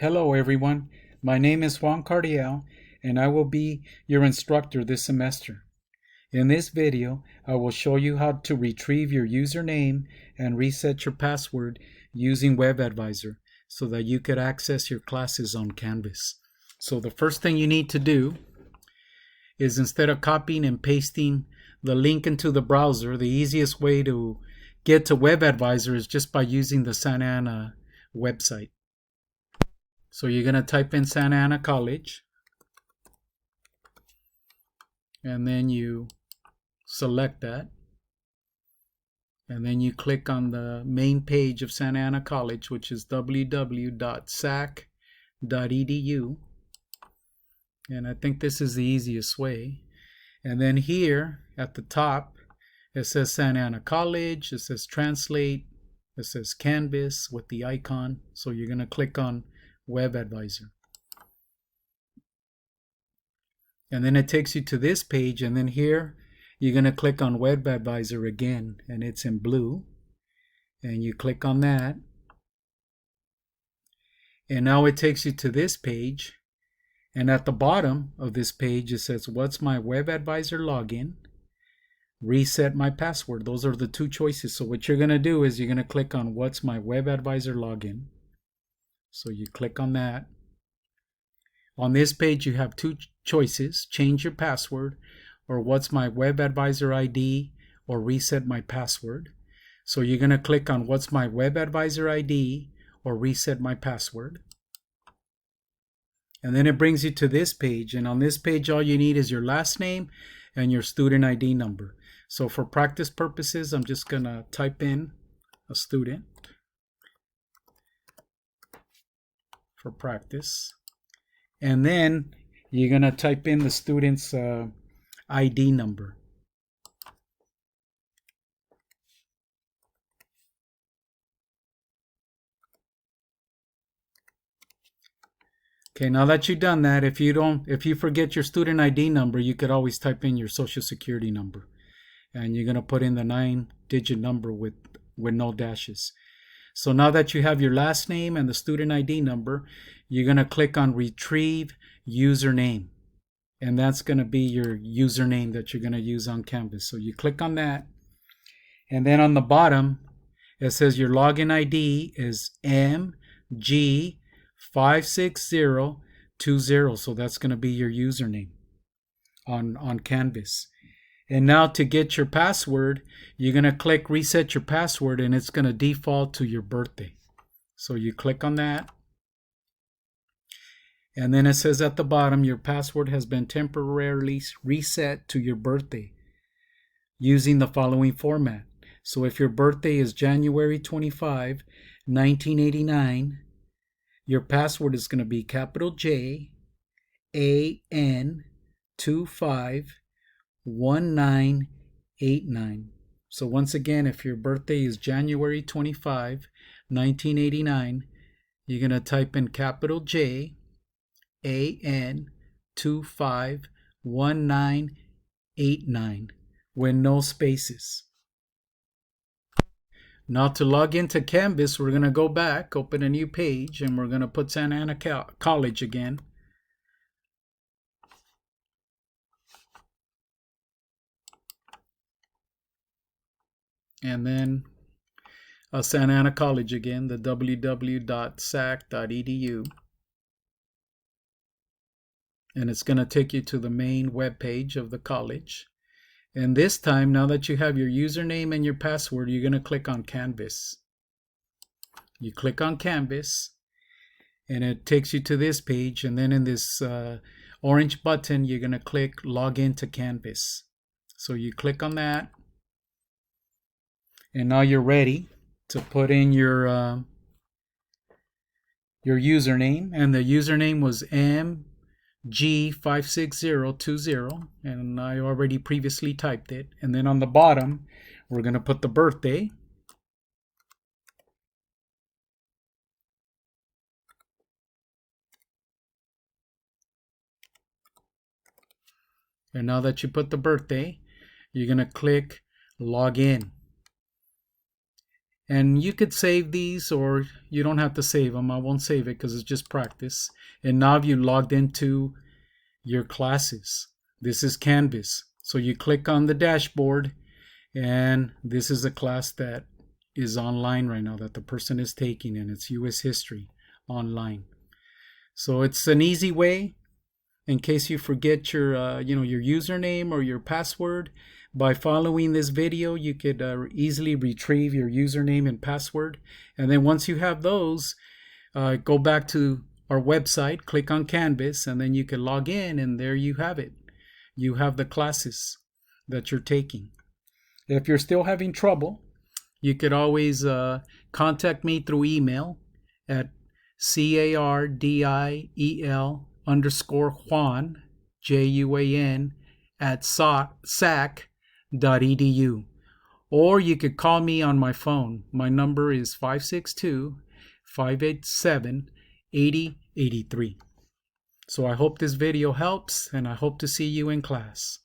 Hello everyone, my name is Juan Cardiel and I will be your instructor this semester. In this video, I will show you how to retrieve your username and reset your password using WebAdvisor so that you could access your classes on Canvas. So the first thing you need to do is, instead of copying and pasting the link into the browser, the easiest way to get to WebAdvisor is just by using the Santa Ana website. So you're going to type in Santa Ana College, and then you select that, and then you click on the main page of Santa Ana College, which is www.sac.edu, and I think this is the easiest way. And then here at the top it says Santa Ana College, it says translate, it says Canvas with the icon, so you're going to click on WebAdvisor. And then it takes you to this page, and then here you're going to click on WebAdvisor again, and it's in blue, and you click on that, and now it takes you to this page, and at the bottom of this page it says what's my WebAdvisor login, reset my password. Those are the two choices. So what you're going to do is you're going to click on what's my WebAdvisor login. So you click on that. On this page you have two choices: change your password, or what's my WebAdvisor ID, or reset my password. So you're going to click on what's my WebAdvisor ID or reset my password. And then it brings you to this page, and on this page all you need is your last name and your student ID number. So for practice purposes, I'm just going to type in a student for practice, and then you're going to type in the student's ID number. Okay, now that you've done that, if you forget your student ID number, you could always type in your social security number, and you're going to put in the 9-digit number with no dashes. So now that you have your last name and the student ID number, you're going to click on Retrieve Username. And that's going to be your username that you're going to use on Canvas. So you click on that. And then on the bottom, it says your login ID is MG56020. So that's going to be your username on Canvas. And now to get your password, you're going to click Reset Your Password, and it's going to default to your birthday. So you click on that. And then it says at the bottom, your password has been temporarily reset to your birthday using the following format. So if your birthday is January 25, 1989, your password is going to be capital J A N 251989. So once again, if your birthday is January 25, 1989, you're going to type in capital J AN 251989 with no spaces. Now to log into Canvas, we're going to go back, open a new page, and we're going to put Santa Ana College again. And then Santa Ana College again, the www.sac.edu. And it's going to take you to the main web page of the college. And this time, now that you have your username and your password, you're going to click on Canvas. You click on Canvas, and it takes you to this page. And then in this orange button, you're going to click Login to Canvas. So you click on that. And now you're ready to put in your username. And the username was MG56020, and I already previously typed it. And then on the bottom, we're going to put the birthday. And now that you put the birthday, you're going to click Log In. And you could save these, or you don't have to save them. I won't save it because it's just practice. And now you logged into your classes. This is Canvas. So you click on the dashboard, and this is a class that is online right now that the person is taking, and it's U.S. History online. So it's an easy way in case you forget your your username or your password. By following this video, you could easily retrieve your username and password. And then once you have those, go back to our website, click on Canvas, and then you can log in, and there you have it. You have the classes that you're taking. If you're still having trouble, you could always contact me through email at cardiel_Juan, JUAN, at sac.edu. Or you could call me on my phone. My number is 562-587-8083. So I hope this video helps, and I hope to see you in class.